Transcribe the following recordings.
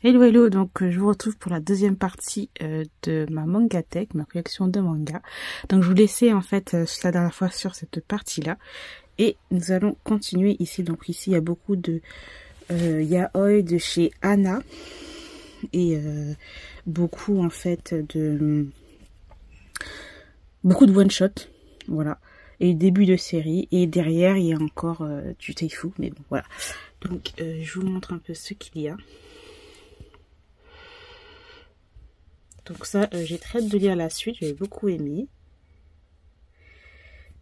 Hello hello, donc je vous retrouve pour la deuxième partie de ma manga tech, ma collection de manga. Donc je vous laissais en fait la dernière fois sur cette partie-là. Et nous allons continuer ici. Donc ici il y a beaucoup de yaoi de chez Anna. Et beaucoup en fait de... beaucoup de one-shot. Voilà. Et début de série. Et derrière il y a encore du taifu. Mais bon voilà. Donc je vous montre un peu ce qu'il y a. Donc ça, j'ai très hâte de lire la suite, j'ai beaucoup aimé.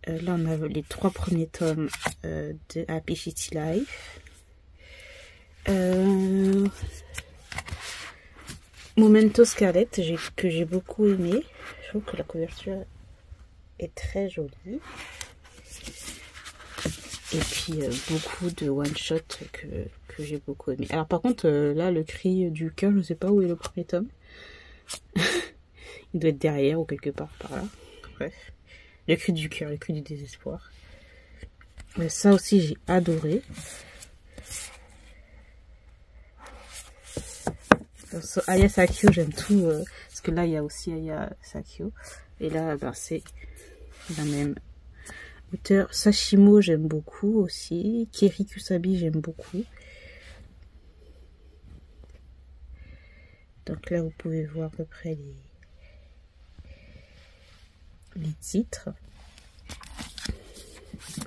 Là, on a les 3 premiers tomes de Happy Shitty Life. Momento Scarlet, que j'ai beaucoup aimé. Je trouve que la couverture est très jolie. Et puis, beaucoup de one-shot que j'ai beaucoup aimé. Alors par contre, là, le cri du cœur, je ne sais pas où est le premier tome. Il doit être derrière ou quelque part par là. Bref. Le cri du cœur, le cri du désespoir. Mais ça aussi, j'ai adoré. Dans Aya Sakyo, j'aime tout. Parce que là, il y a aussi Aya Sakyo. Et là, ben, c'est la même auteur. Sashimo, j'aime beaucoup aussi. Keri Kusabi, j'aime beaucoup. Donc là, vous pouvez voir à peu près les titres.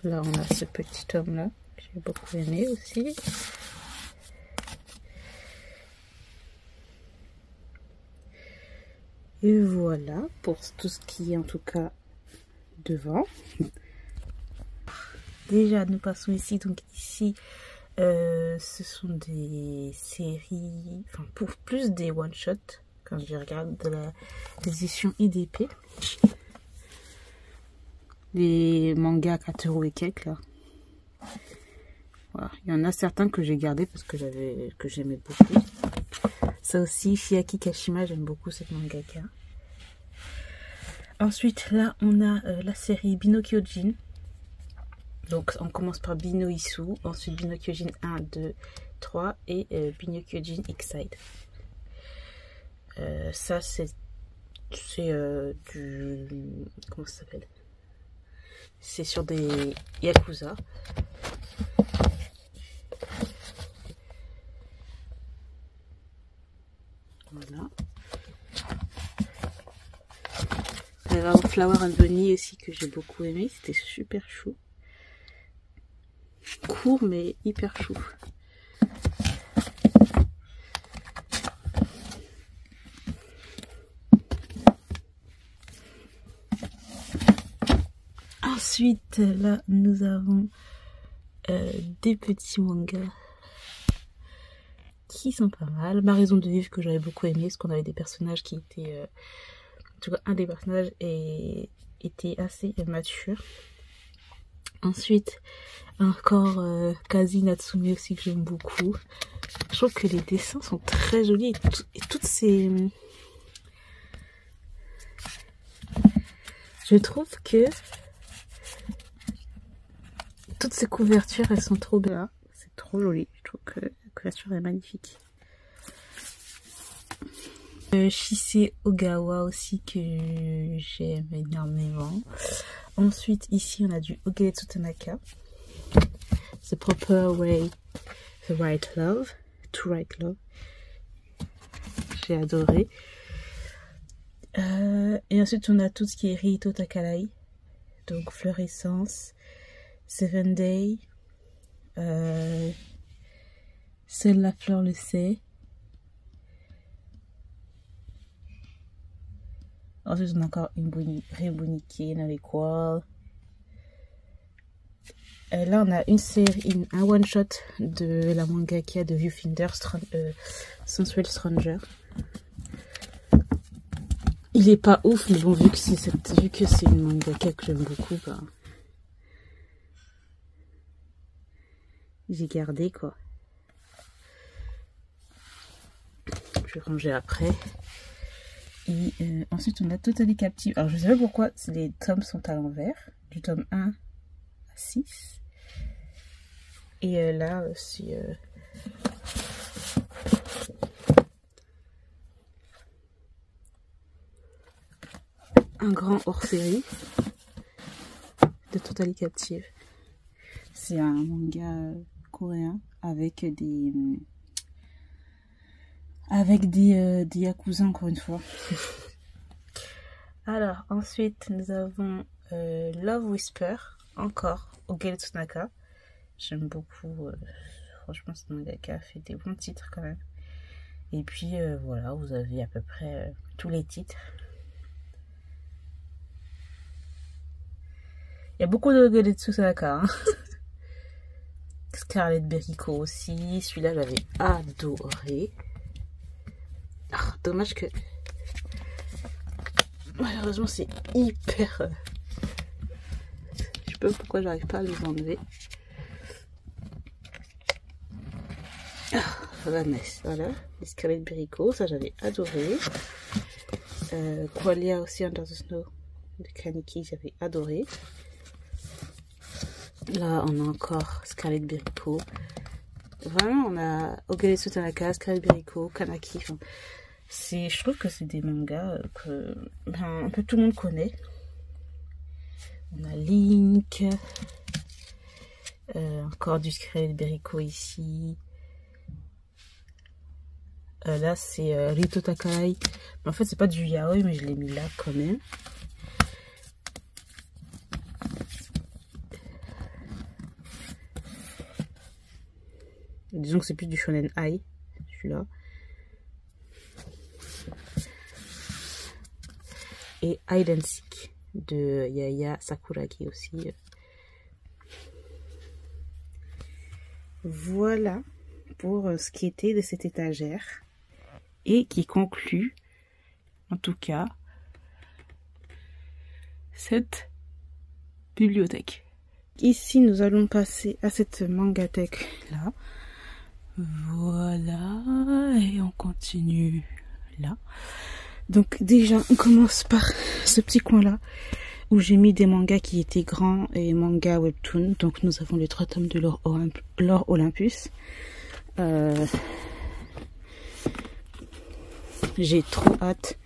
Là, on a ce petit tome-là, que j'ai beaucoup aimé aussi. Et voilà, pour tout ce qui est en tout cas devant. Déjà, nous passons ici. Donc ici, ce sont des séries, enfin pour plus des one-shots, quand je regarde de l'édition IDP. Les mangas 4 € et quelques là. Voilà. Il y en a certains que j'ai gardés parce que j'aimais beaucoup. Ça aussi, Shiaki Kashima, j'aime beaucoup cette mangaka. Ensuite, là, on a la série Bino Kyojin. Donc, on commence par Bino Isu, ensuite Bino Kyojin 1, 2, 3 et Bino Kyojin X-Side. Ça, c'est du... Comment ça s'appelle? C'est sur des Yakuza. Voilà. Il y avait Flower and Bunny aussi que j'ai beaucoup aimé. C'était super chou. Court mais hyper chou. Ensuite, là, nous avons des petits mangas qui sont pas mal. Ma raison de vivre que j'avais beaucoup aimé, parce qu'on avait des personnages qui étaient... en tout cas, un des personnages était assez mature. Ensuite, encore Kazi Natsume aussi que j'aime beaucoup. Je trouve que les dessins sont très jolis et toutes ces... Je trouve que toutes ces couvertures, elles sont trop belles. C'est trop joli. Je trouve que la couverture est magnifique. Shise Ogawa aussi que j'aime énormément. Ensuite, ici, on a du Ogeretsu Tanaka. The Proper Way, The Right Love. To Right Love. J'ai adoré. Et ensuite, on a tout ce qui est Rito Takalai. Donc, Fluorescence. Seven Day. Seule la fleur le sait. Ensuite, on a encore une Rebunique, Navequal. Là, on a une série, un one-shot de la mangaka de Viewfinder, Sensual Stranger. Il est pas ouf, mais bon, vu que c'est une mangaka que j'aime beaucoup, bah, j'ai gardé, quoi. Je vais ranger après. Et ensuite, on a Totally Captive. Alors, je sais pas pourquoi les tomes sont à l'envers. Du tome 1 à 6. Et là, c'est un grand hors-série de Totally Captive. C'est un manga coréen avec des yakuza encore une fois. Alors ensuite nous avons Love Whisper, encore Ogele Tsunaka. J'aime beaucoup, franchement ce mangaka fait des bons titres quand même. Et puis voilà, vous avez à peu près tous les titres. Il y a beaucoup de Ogele Tsunaka. Hein. Scarlet Beriko aussi, celui-là j'avais adoré. Oh, dommage que malheureusement c'est hyper... Je sais pas pourquoi j'arrive pas à les enlever. Vanessa, voilà, les Scarlet Beriko, ça j'avais adoré. Qualia aussi, Under the Snow de Kaneki, j'avais adoré. Là, on a encore Scarlet Beriko. Vraiment, on a Ogele Tsunaka, Scarlet Beriko, Kaneki. Enfin, je trouve que c'est des mangas que un peu tout le monde connaît. On a Link. Encore du Scarlet Beriko ici. Là, c'est Rito Takai. En fait, c'est pas du yaoi, mais je l'ai mis là quand même. Disons que c'est plus du shonen ai, celui-là. Et Hide and Seek de Yaya Sakuragi aussi. Voilà pour ce qui était de cette étagère. Et qui conclut, en tout cas, cette bibliothèque. Ici, nous allons passer à cette mangathèque là. Voilà, et on continue là. Donc déjà, on commence par ce petit coin-là, où j'ai mis des mangas qui étaient grands et mangas webtoon. Donc nous avons les 3 tomes de Lore Olympus. J'ai trop hâte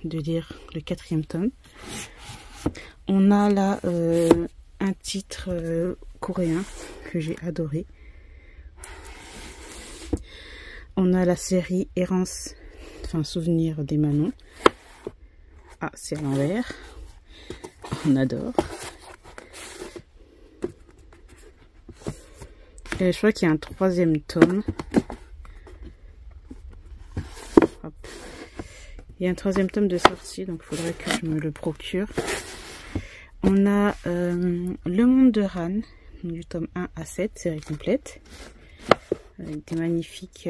de lire le 4e tome. On a là un titre coréen que j'ai adoré. On a la série Errance, enfin Souvenir des Manons. Ah, c'est à l'envers. On adore. Et je crois qu'il y a un 3e tome. Hop. Il y a un 3e tome de sortie, donc il faudrait que je me le procure. On a Le Monde de Ran, du tome 1 à 7, série complète. Avec des magnifiques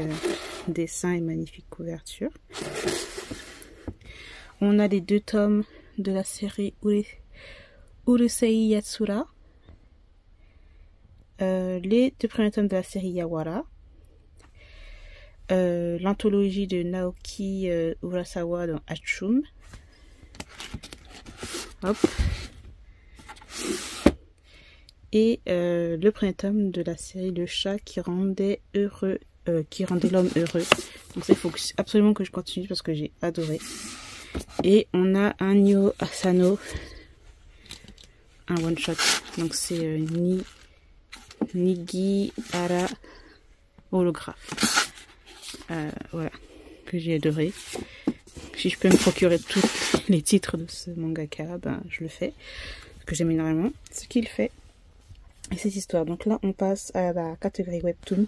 dessins et magnifiques couvertures. On a les 2 tomes de la série Urusei Yatsura. Les 2 premiers tomes de la série Yawara. L'anthologie de Naoki Urasawa dans Hachum. Hop. Et le premier tome de la série Le Chat qui rendait heureux, qui rendait l'homme heureux. Donc ça, il faut absolument que je continue parce que j'ai adoré. Et on a un Nyo Asano, un one shot. Donc c'est Nigi Ara holographe. Voilà, que j'ai adoré. Si je peux me procurer tous les titres de ce mangaka, ben je le fais. Parce que j'aime énormément ce qu'il fait. Et cette histoire. Donc là, on passe à la catégorie webtoon.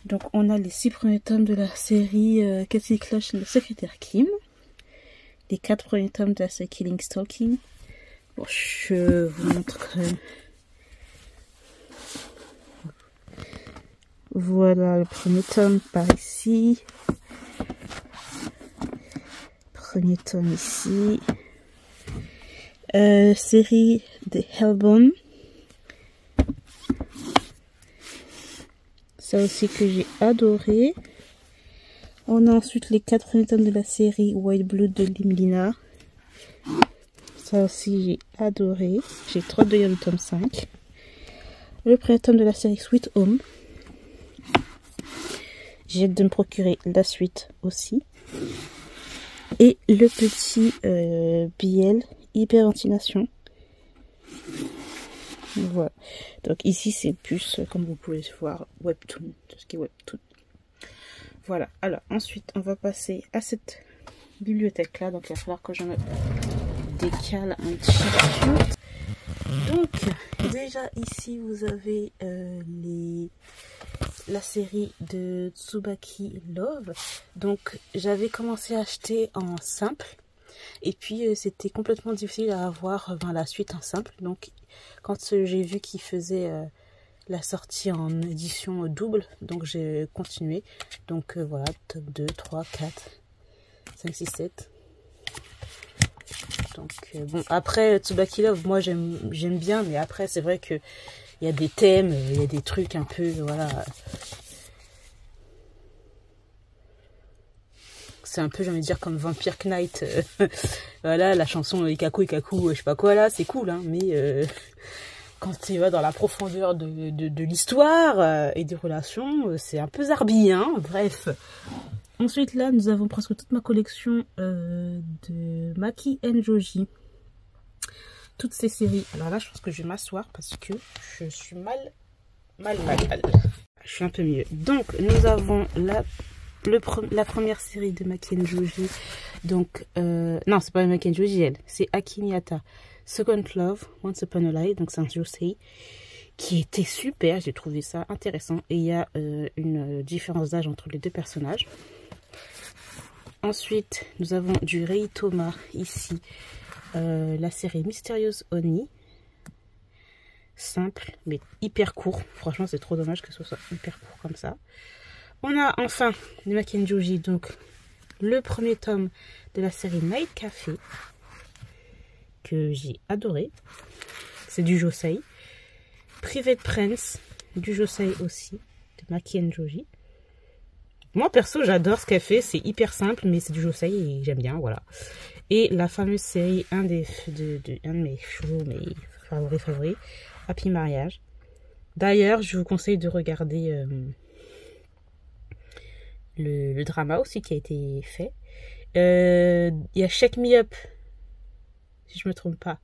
Donc on a les 6 premiers tomes de la série Cassie Clutch et le secrétaire Kim. Les 4 premiers tomes de la série Killing Stalking. Bon, je vous montre quand même. Voilà le premier tome par ici. Premier tome ici. Série de Hellbound. Ça aussi que j'ai adoré. On a ensuite les 4 premiers tomes de la série White Blood de Limlina. Ça aussi j'ai adoré. J'ai trop de lire le tome 5. Le premier tome de la série Sweet Home. J'ai hâte de me procurer la suite aussi. Et le petit BL hyperventilation. Voilà. Donc ici c'est plus, comme vous pouvez voir, webtoon, tout ce qui est webtoon. Voilà. Alors ensuite on va passer à cette bibliothèque là. Donc il va falloir que je me décale un petit peu. Donc déjà ici vous avez la série de Tsubaki Love. Donc j'avais commencé à acheter en simple. Et puis c'était complètement difficile à avoir la suite en simple. Donc quand j'ai vu qu'il faisait la sortie en édition double, donc j'ai continué. Donc voilà, top 2, 3, 4, 5, 6, 7. Donc bon, après Tsubaki Love, moi j'aime bien, mais après c'est vrai que il y a des thèmes, il y a des trucs un peu, voilà. C'est un peu, j'ai envie de dire, comme Vampire Knight. Voilà, la chanson Ikaku, je sais pas quoi là, c'est cool, hein, mais quand tu vas dans la profondeur de l'histoire et des relations, c'est un peu zarbi, hein, bref. Ensuite, là, nous avons presque toute ma collection de Maki and Joji. Toutes ces séries. Alors là, je pense que je vais m'asseoir parce que je suis mal. Je suis un peu mieux. Donc, nous avons la première série de Maki and Joji. Donc, non, c'est pas Maki and Joji, elle. C'est Akinihata. Second Love, Once Upon a Lie. Donc, c'est un josei qui était super. J'ai trouvé ça intéressant. Et il y a une différence d'âge entre les deux personnages. Ensuite, nous avons du Rei Toma ici. La série Mysterious Oni. Simple, mais hyper court. Franchement, c'est trop dommage que ce soit hyper court comme ça. On a enfin de Maki and Joji, donc le premier tome de la série Night Café, que j'ai adoré. C'est du josei. Private Prince, du josei aussi, de Maki and Joji. Moi, perso, j'adore ce qu'elle fait. C'est hyper simple, mais c'est du josei et j'aime bien, voilà. Et la fameuse série, un de mes favoris, Happy Mariage. D'ailleurs, je vous conseille de regarder le drama aussi qui a été fait. Il y a Shake Me Up, si je me trompe pas,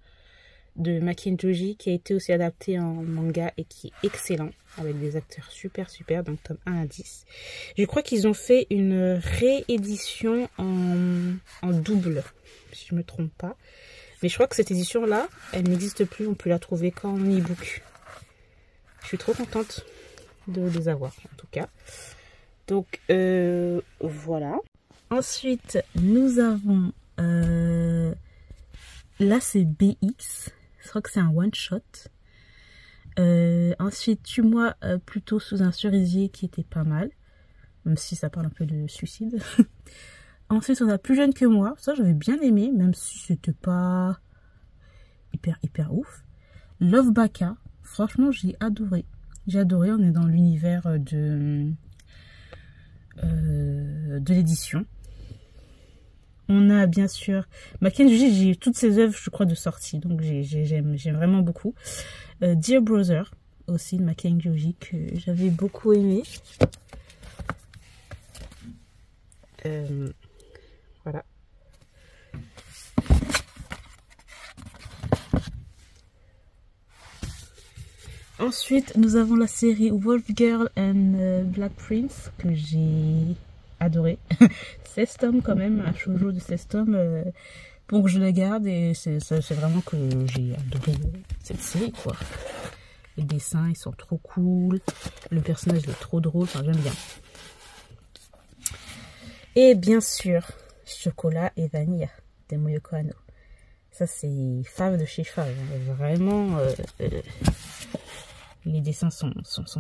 de Maki and Joji, qui a été aussi adapté en manga et qui est excellent, avec des acteurs super, donc tome 1 à 10. Je crois qu'ils ont fait une réédition en double, si je me trompe pas. Mais je crois que cette édition-là, elle n'existe plus, on peut la trouver qu'en e-book. Je suis trop contente de les avoir, en tout cas. Donc, voilà. Ensuite, nous avons... là, c'est BX. Je crois que c'est un one-shot. Ensuite, Tue-moi plutôt sous un cerisier qui était pas mal. Même si ça parle un peu de suicide. Ensuite, on a Plus jeune que moi. Ça, j'avais bien aimé, même si c'était pas hyper ouf. Love Baka. Franchement, j'ai adoré. J'ai adoré. On est dans l'univers de l'édition. On a bien sûr Maki and Joji, j'ai toutes ses œuvres, je crois, de sortie. Donc, j'aime vraiment beaucoup. Dear Brother, aussi de Maki and Joji, que j'avais beaucoup aimé. Voilà. Ensuite, nous avons la série Wolf Girl and Black Prince, que j'ai adoré. 16 tomes quand même, un shoujo de 16 tomes. Bon, que je la garde et c'est vraiment que j'ai adoré cette série, quoi. Les dessins, ils sont trop cool. Le personnage est trop drôle, enfin, j'aime bien. Et bien sûr, Chocolat et Vanille de Moyoko Hano. Ça, c'est fave de chez fave. Vraiment, les dessins sont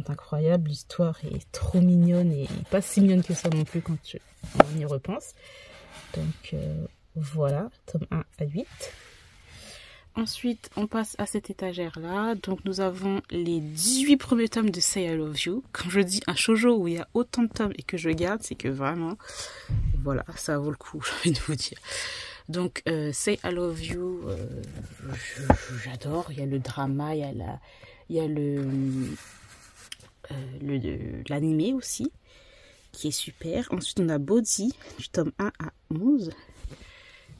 incroyables. L'histoire est trop mignonne et pas si mignonne que ça non plus quand on y repense. Donc, voilà, tome 1 à 8. Ensuite, on passe à cette étagère-là. Donc, nous avons les 18 premiers tomes de Say I Love You. Quand je dis un shoujo où il y a autant de tomes et que je garde, c'est que vraiment, voilà, ça vaut le coup, j'ai envie de vous dire. Donc, Say I Love You, j'adore. Il y a le drama, il y a l'animé aussi, qui est super. Ensuite, on a Body, du tome 1 à 11.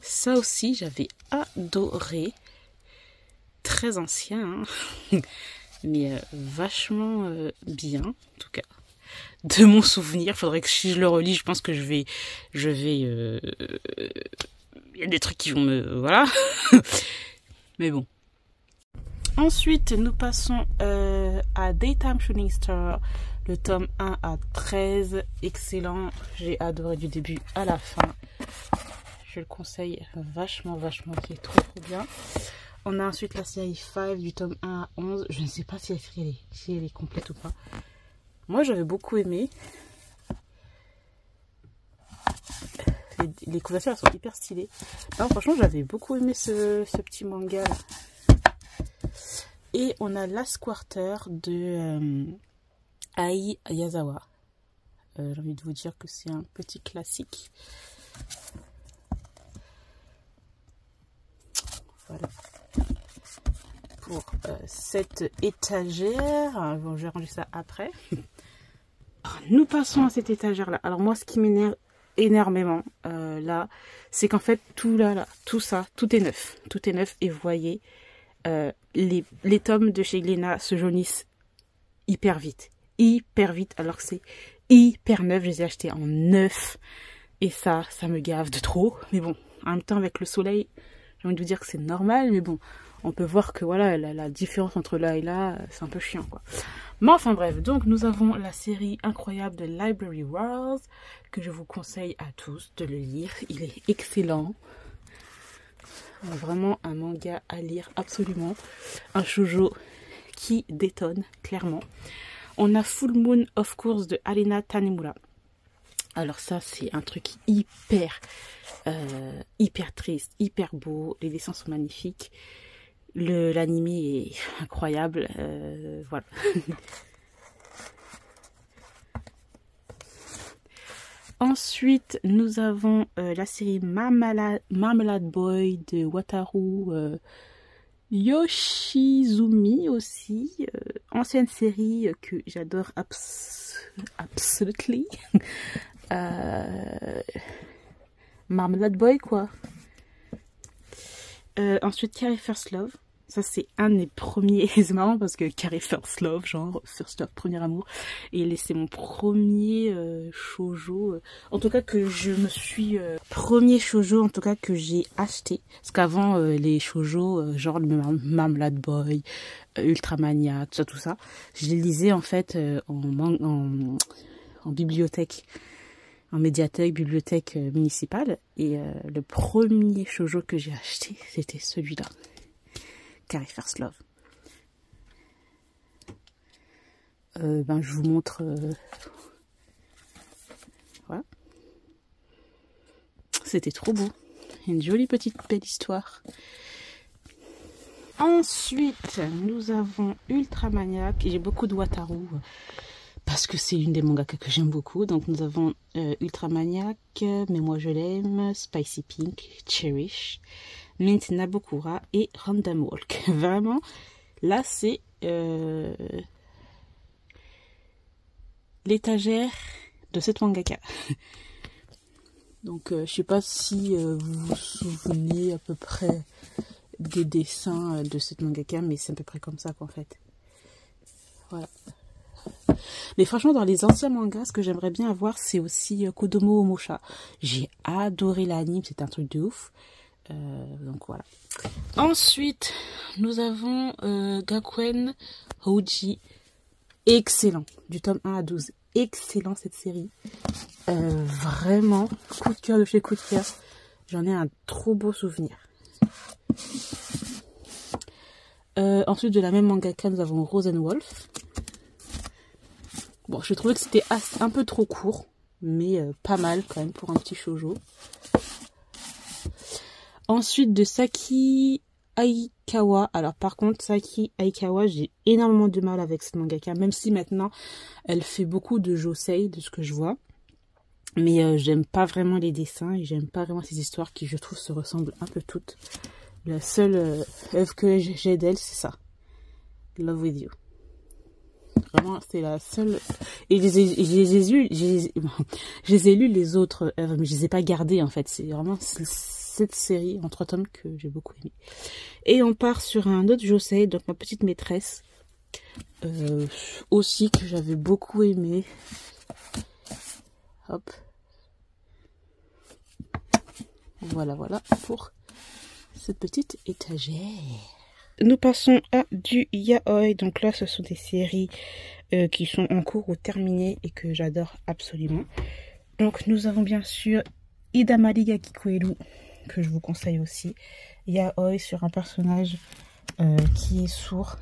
Ça aussi, j'avais adoré. Très ancien, hein. Mais vachement bien, en tout cas. De mon souvenir, faudrait que si je le relis, je pense que il y a des trucs qui vont me, voilà. Mais bon. Ensuite, nous passons à Daytime Shooting Star, le tome 1 à 13, excellent, j'ai adoré du début à la fin. Je le conseille vachement, c'est trop bien. On a ensuite la série 5 du tome 1 à 11, je ne sais pas si elle est complète ou pas. Moi, j'avais beaucoup aimé. Les couvertures, elles sont hyper stylées. Non, franchement, j'avais beaucoup aimé ce petit manga là. Et on a Last Quarter de Ai Yazawa. J'ai envie de vous dire que c'est un petit classique. Voilà. Pour cette étagère. Bon, je vais ranger ça après. Nous passons à cette étagère là. Alors moi, ce qui m'énerve énormément là, c'est qu'en fait tout ça, tout est neuf. Tout est neuf et vous voyez, les tomes de chez Glénat se jaunissent hyper vite, alors que c'est hyper neuf. Je les ai achetés en neuf et ça me gave de trop. Mais bon, en même temps avec le soleil, j'ai envie de vous dire que c'est normal, mais bon, on peut voir que voilà, la différence entre là et là, c'est un peu chiant quoi. Mais enfin bref, donc nous avons la série incroyable de Library Worlds que je vous conseille à tous de le lire. Il est excellent. Vraiment un manga à lire absolument. Un shoujo qui détonne clairement. On a Full Moon of Course de Arina Tanemura. Alors ça c'est un truc hyper triste, hyper beau. Les dessins sont magnifiques. L'anime est incroyable, voilà. Ensuite, nous avons la série Marmalade Boy de Wataru Yoshizumi aussi. Ancienne série que j'adore absolutely. Marmalade Boy quoi. Ensuite, Carrie First Love. Ça, c'est un des premiers. C'est marrant parce que Carrie First Love, genre First Love, premier amour. Et c'est mon premier shoujo. En tout cas, que je me suis. Premier shoujo, en tout cas, que j'ai acheté. Parce qu'avant, les shoujo, genre le Marmalade Boy, Ultramania, tout ça, je les lisais en fait en bibliothèque. En médiathèque, bibliothèque municipale. Et le premier shoujo que j'ai acheté, c'était celui-là. Carrie First Love. Je vous montre... Voilà. C'était trop beau. Une jolie petite belle histoire. Ensuite, nous avons Ultramania. Puis j'ai beaucoup de Wataru. Parce que c'est une des mangakas que j'aime beaucoup. Donc nous avons Ultramaniac, Mais moi je l'aime, Spicy Pink, Cherish, Mint Nabokura et Random Walk. Vraiment, là c'est l'étagère de cette mangaka. Donc je sais pas si vous vous souvenez à peu près des dessins de cette mangaka, mais c'est à peu près comme ça qu'en fait. Voilà. Mais franchement, dans les anciens mangas, ce que j'aimerais bien avoir, c'est aussi Kodomo Omosha. J'ai adoré l'anime, c'est un truc de ouf. Donc voilà. Ensuite, nous avons Gakuen Houji. Excellent. Du tome 1 à 12. Excellent cette série. Vraiment, coup de cœur de chez coup de cœur. J'en ai un trop beau souvenir. Ensuite, de la même mangaka, nous avons Rosenwolf. Bon, je trouvais que c'était un peu trop court, mais pas mal quand même pour un petit shoujo. Ensuite, de Saki Aikawa. Alors par contre, Saki Aikawa, j'ai énormément de mal avec cette mangaka, même si maintenant, elle fait beaucoup de josei, de ce que je vois. Mais j'aime pas vraiment les dessins et j'aime pas vraiment ces histoires qui, je trouve, se ressemblent un peu toutes. La seule œuvre que j'ai d'elle, c'est ça. Love With You. Vraiment, c'est la seule. Et je les ai lus les autres œuvres, mais je les ai pas gardées en fait. C'est vraiment cette série en 3 tomes que j'ai beaucoup aimé. Et on part sur un autre Josei, donc ma petite maîtresse, aussi que j'avais beaucoup aimé. Hop. Voilà, voilà pour cette petite étagère. Nous passons à du yaoi. Donc là, ce sont des séries qui sont en cours ou terminées et que j'adore absolument. Donc nous avons bien sûr Idamari ga Kikoeru, que je vous conseille aussi. Yaoi sur un personnage qui est sourd.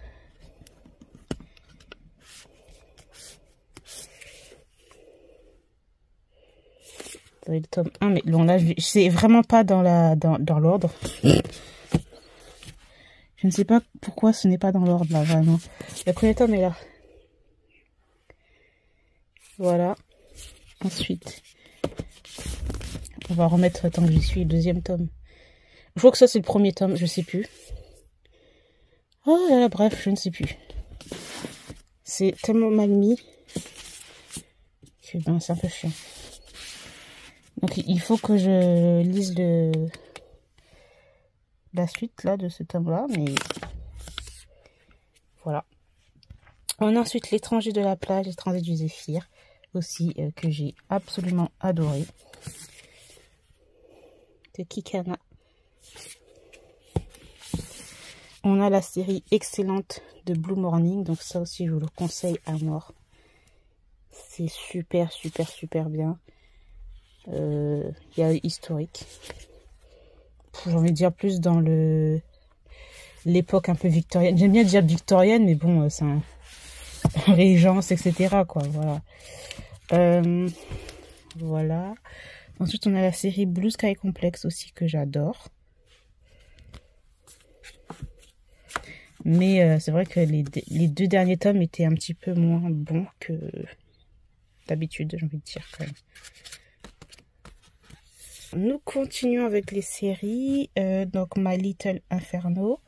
Le tome 1, mais bon là, c'est vraiment pas dans l'ordre. Je ne sais pas pourquoi ce n'est pas dans l'ordre là, vraiment. Le premier tome est là. Voilà. Ensuite, on va remettre tant que j'y suis, le deuxième tome. Je crois que ça c'est le premier tome, je sais plus. Oh là là, bref, je ne sais plus. C'est tellement mal mis que ben, c'est un peu chiant. Donc il faut que je lise la suite là de ce tome-là, mais voilà. On a ensuite L'étranger de la plage, L'étranger du Zéphyr, aussi que j'ai absolument adoré. De Kikana. On a la série excellente de Blue Morning, donc ça aussi je vous le conseille à mort. C'est super, super, super bien. Il y a historique. J'ai envie de dire plus dans l'époque un peu victorienne. J'aime bien dire victorienne, mais bon, c'est un régence, etc. quoi, voilà. Voilà. Ensuite, on a la série Blue Sky Complex aussi que j'adore. Mais c'est vrai que les 2 derniers tomes étaient un petit peu moins bons que d'habitude, j'ai envie de dire quand même. Nous continuons avec les séries. Donc My Little Inferno,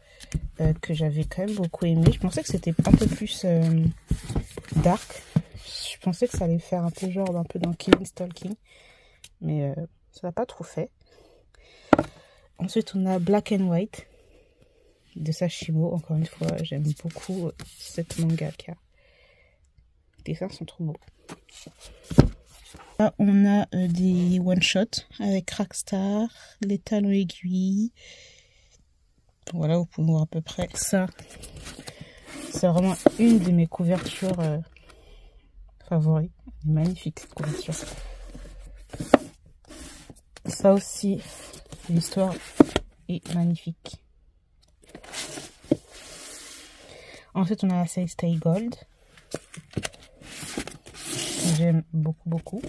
que j'avais quand même beaucoup aimé. Je pensais que c'était un peu plus dark. Je pensais que ça allait faire un peu genre un peu dans Killing Stalking. Mais ça n'a pas trop fait. Ensuite, on a Black and White de Sashimo. Encore une fois, j'aime beaucoup cette mangaka. Les dessins sont trop beaux. Là, on a des one-shots avec Crackstar, Les Talons Aiguilles. Voilà, vous pouvez voir à peu près ça. C'est vraiment une de mes couvertures favorites. Magnifique cette couverture. Ça aussi, l'histoire est magnifique. Ensuite, on a la série Stay Gold. J'aime beaucoup, beaucoup.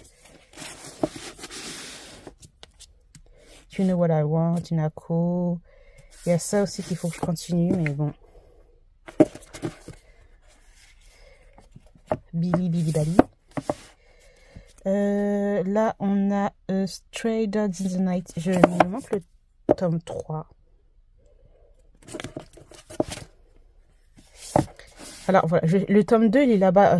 You Know What I Want, Inako. Il y a ça aussi qu'il faut que je continue, mais bon. Billy Billy Bali. Là, on a Stray Dogs in the Night. Je me manque le tome 3. Alors, voilà. Le tome 2, il est là-bas.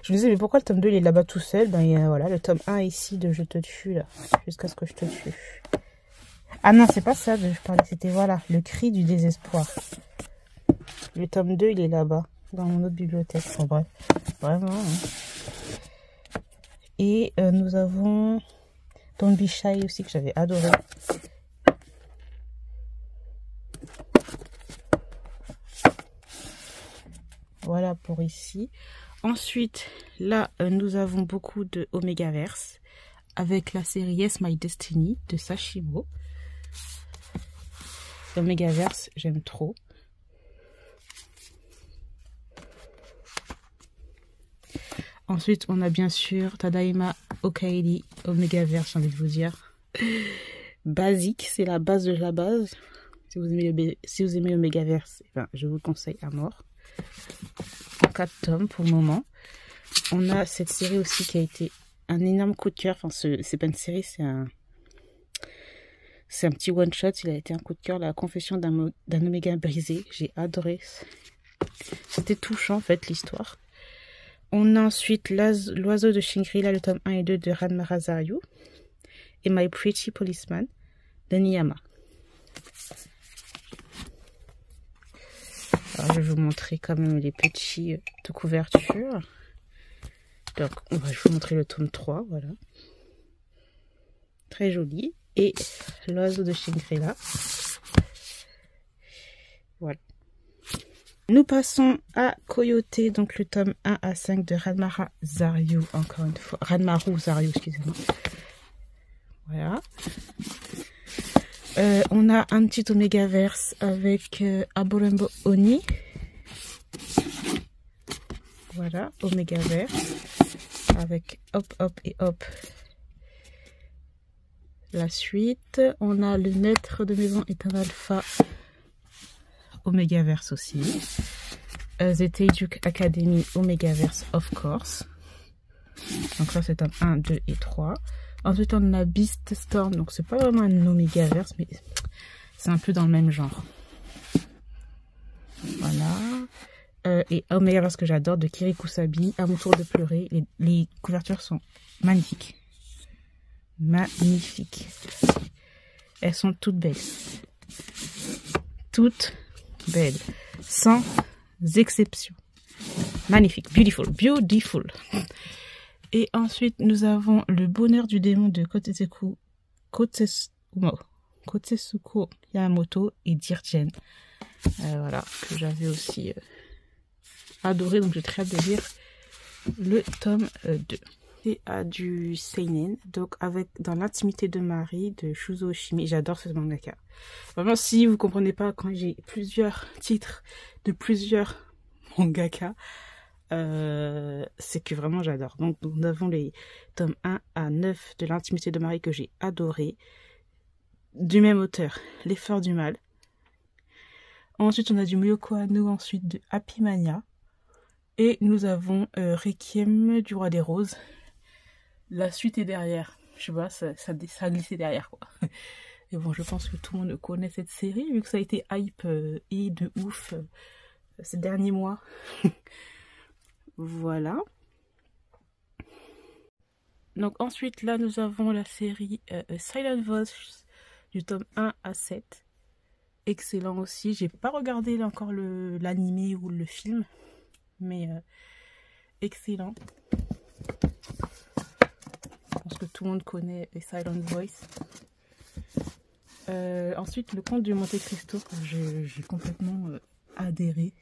Je me disais, mais pourquoi le tome 2, il est là-bas tout seul? Ben, voilà, le tome 1 ici de Je te tue, là. Jusqu'à ce que je te tue. Ah non, c'est pas ça que je parlais. C'était, voilà, Le cri du désespoir. Le tome 2, il est là-bas. Dans mon autre bibliothèque. Enfin, bref. Vraiment, hein. Et nous avons Don't Be Shy aussi, que j'avais adoré. Voilà pour ici. Ensuite, là, nous avons beaucoup de Omegaverse avec la série Yes My Destiny de Sashimo. Omegaverse, j'aime trop. Ensuite, on a bien sûr Tadaima Okaeri Omegaverse, j'ai envie de vous dire. Basique, c'est la base de la base. Si vous aimez Omegaverse, ben, je vous le conseille à mort. En 4 tomes pour le moment. On a cette série aussi qui a été un énorme coup de cœur. Enfin, c'est pas une série, c'est un petit one shot. Il a été un coup de cœur, La confession d'un Oméga brisé. J'ai adoré. C'était touchant en fait l'histoire. On a ensuite L'oiseau de Shangri-La, le tome 1 et 2 de Ranma Razaryu. Et My Pretty Policeman d'Aniyama. Alors, je vais vous montrer quand même les petits de couverture. Donc, je vais vous montrer le tome 3, voilà. Très joli. Et l'oiseau de Shangri-La. Voilà. Nous passons à Coyote, donc le tome 1 à 5 de Ranmaru Zaryu, encore une fois. Ranmaru Zaryu, excusez-moi. Voilà. On a un petit Omégaverse avec Aborembo Oni. Voilà, Omégaverse. Avec hop, hop et hop. La suite. On a le maître de maison est un alpha. Omégaverse aussi. The Teijuk Academy Omégaverse, of course. Donc ça, c'est un 1, 2 et 3. Ensuite, on a Beast Storm. Donc, c'est pas vraiment un Omégaverse, mais c'est un peu dans le même genre. Voilà. Et Omégaverse que j'adore, de Kiri Kusabi. À mon tour de pleurer. Les couvertures sont magnifiques. Magnifiques. Elles sont toutes belles. Toutes belles. Sans exception. Magnifique. Beautiful. Beautiful. Et ensuite, nous avons le bonheur du démon de Kotsuko Yamamoto et Dirgen. Voilà, que j'avais aussi adoré. Donc, j'ai très hâte de lire le tome 2. Et à du Seinen, donc avec Dans l'intimité de Marie de Shuzo Oshimi. J'adore ce mangaka. Vraiment, si vous comprenez pas, quand j'ai plusieurs titres de plusieurs mangaka, c'est que vraiment j'adore. Donc nous avons les tomes 1 à 9 de l'intimité de Marie que j'ai adoré. Du même auteur, Les Fleurs du Mal. Ensuite on a du Miyoko Anno, ensuite de Happy Mania. Et nous avons Requiem du Roi des Roses. La suite est derrière. Je sais pas, ça a glissé derrière quoi. Et bon, je pense que tout le monde connaît cette série, vu que ça a été hype et de ouf ces derniers mois. Voilà. Donc ensuite, là, nous avons la série Silent Voice du tome 1 à 7. Excellent aussi. J'ai pas regardé là, encore l'animé ou le film, mais excellent. Je pense que tout le monde connaît Silent Voice. Ensuite, le conte du Monte Cristo, j'ai complètement adhéré.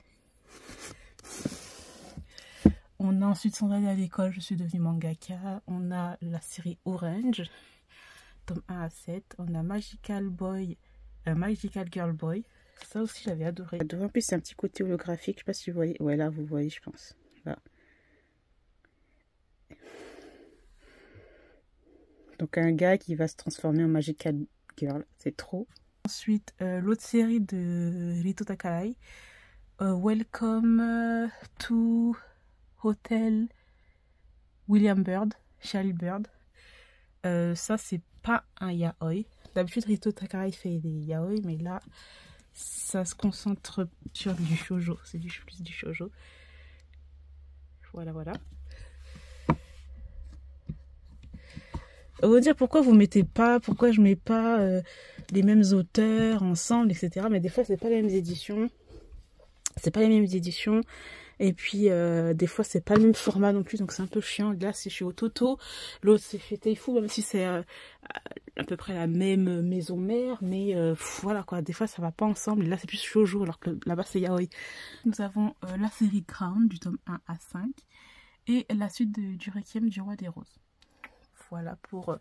On a ensuite Sans aller à l'école, je suis devenue mangaka. On a la série Orange, tome 1 à 7. On a Magical Girl Boy. Ça aussi, j'avais adoré. En plus, c'est un petit côté holographique. Je sais pas si vous voyez. Ouais, là, vous voyez, je pense. Là. Donc, un gars qui va se transformer en Magical Girl. C'est trop. Ensuite, l'autre série de Rito Takarai. Welcome to Hotel William Bird, Charlie Bird. Ça, c'est pas un yaoi. D'habitude, Rito Takarai fait des yaoi, mais là, ça se concentre sur du shoujo. C'est plus du shoujo. Voilà, voilà. On va dire pourquoi je mets pas les mêmes auteurs ensemble, etc. Mais des fois, c'est pas les mêmes éditions. Et puis, des fois, c'est pas le même format non plus, donc c'est un peu chiant. Là, c'est chez Ototo, l'autre, c'est chez Teifu, même si c'est à peu près la même maison mère, mais voilà quoi, des fois, ça va pas ensemble. Et là, c'est plus shoujo, alors que là-bas, c'est yaoi. Nous avons la série Crown, du tome 1 à 5, et la suite du Requiem du Roi des Roses. Voilà pour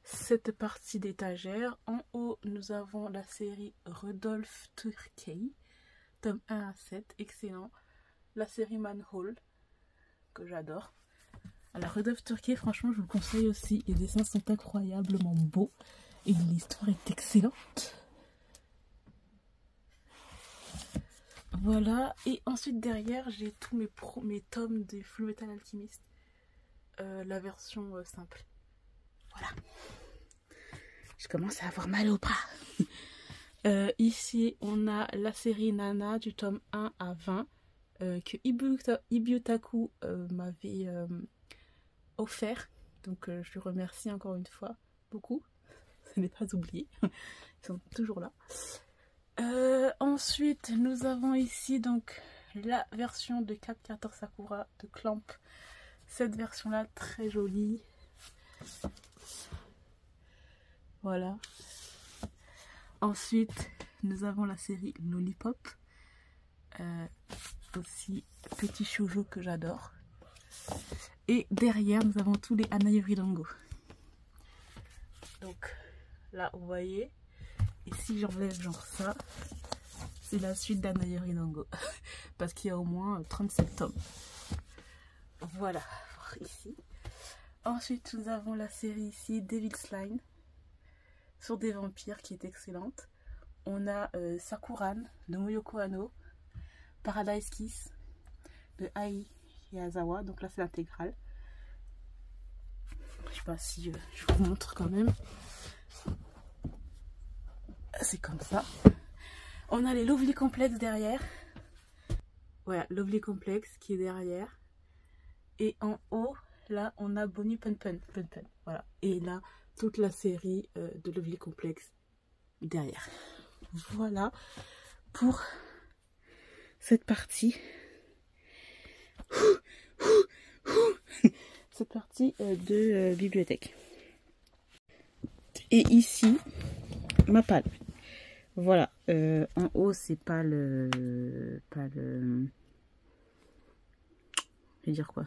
cette partie d'étagère. En haut, nous avons la série Rudolph Turkey, tome 1 à 7, excellent. La série Manhole, que j'adore. Alors, Rudolph Turkey, franchement, je vous le conseille aussi. Les dessins sont incroyablement beaux et l'histoire est excellente. Voilà, et ensuite derrière, j'ai tous mes tomes de Fullmetal Alchemist. La version simple. Voilà. Je commence à avoir mal au bras. Ici, on a la série Nana du tome 1 à 20 que Ibutaku m'avait offert. Donc, je le remercie encore une fois beaucoup. je n'ai pas oublié. Ils sont toujours là. Ensuite, nous avons ici donc la version de Cap 14 Sakura de Clamp. Cette version-là, très jolie. Voilà. Ensuite, nous avons la série Lollipop. Aussi, petit shoujo que j'adore. Et derrière, nous avons tous les Hanayori Dango. Donc, là, vous voyez. Et si j'enlève genre ça, c'est la suite d'Hanayori Dango. Parce qu'il y a au moins 37 tomes. Voilà, ici. Ensuite, nous avons la série ici, Devil's Line. Sur des vampires, qui est excellente. On a Sakuran, de Moyoko Hano. Paradise Kiss, de Ai Yazawa. Donc là, c'est l'intégrale. Je sais pas si je vous montre quand même. C'est comme ça. On a les Lovely Complex derrière. Voilà, Lovely Complex qui est derrière. Et en haut, là, on a Bonnie Pun Pun. Voilà. Et là, toute la série de Lovely Complex derrière. Voilà pour cette partie. Cette partie de bibliothèque. Et ici, ma palle. Voilà. En haut, c'est pas le... Je vais dire quoi?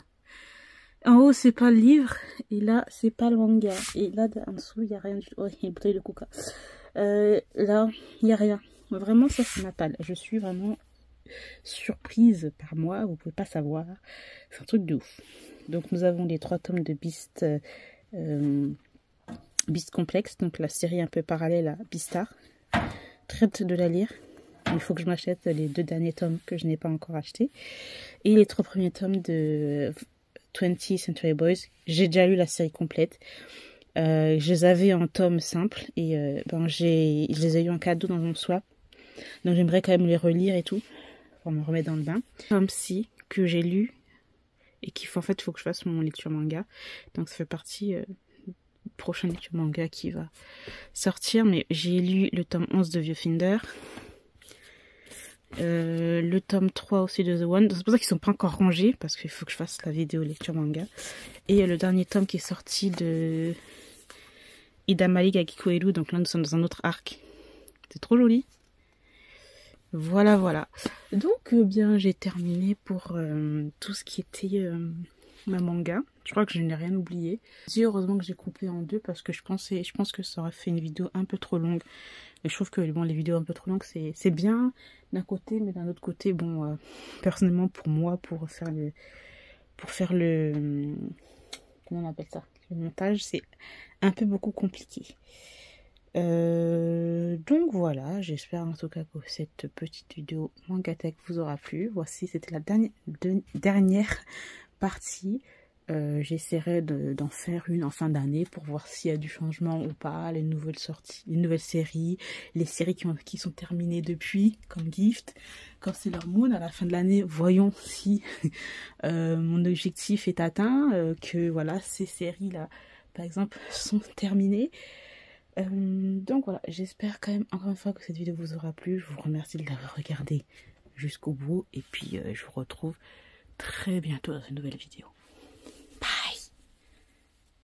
En haut, c'est pas le livre. Et là, c'est pas le manga. Et là, en dessous, il n'y a rien du tout. Oh, il y a une bouteille de coca. Là, il n'y a rien. Vraiment, ça, c'est ma palle. Je suis vraiment surprise par moi. Vous pouvez pas savoir. C'est un truc de ouf. Donc, nous avons les 3 tomes de Beast... Beast Complex. Donc, la série un peu parallèle à Beastar. Très hâte de la lire. Il faut que je m'achète les 2 derniers tomes que je n'ai pas encore achetés. Et les 3 premiers tomes de 20th Century Boys. J'ai déjà lu la série complète. Je les avais en tome simple. Et je les ai eu en cadeau dans mon swap. Donc j'aimerais quand même les relire et tout. Pour me remettre dans le bain. Tome 6 que j'ai lu. Et qu'il faut, en fait, il faut que je fasse mon lecture manga. Donc ça fait partie... prochaine lecture manga qui va sortir, mais j'ai lu le tome 11 de Viewfinder, le tome 3 aussi de The One, c'est pour ça qu'ils sont pas encore rangés parce qu'il faut que je fasse la vidéo lecture manga, et le dernier tome qui est sorti de Idamali Gakikoeru. Donc là nous sommes dans un autre arc, c'est trop joli. Voilà, donc bien j'ai terminé pour tout ce qui était ma manga. Je crois que je n'ai rien oublié. Si, heureusement que j'ai coupé en 2 parce que je pense que ça aurait fait une vidéo un peu trop longue. Et je trouve que bon, les vidéos un peu trop longues c'est bien d'un côté, mais d'un autre côté, bon, personnellement pour moi, pour faire le comment on appelle ça, le montage, c'est un peu beaucoup compliqué. Donc voilà, j'espère en tout cas que cette petite vidéo Mangatech vous aura plu. Voici, c'était la dernière partie. J'essaierai d'en faire une en fin d'année pour voir s'il y a du changement ou pas, les nouvelles sorties, les nouvelles séries, les séries qui sont terminées depuis, comme Gift, comme Sailor Moon. À la fin de l'année, voyons si mon objectif est atteint, que voilà, ces séries-là, par exemple, sont terminées. Donc voilà, j'espère quand même encore une fois que cette vidéo vous aura plu. Je vous remercie de l'avoir regardée jusqu'au bout, et puis je vous retrouve très bientôt dans une nouvelle vidéo.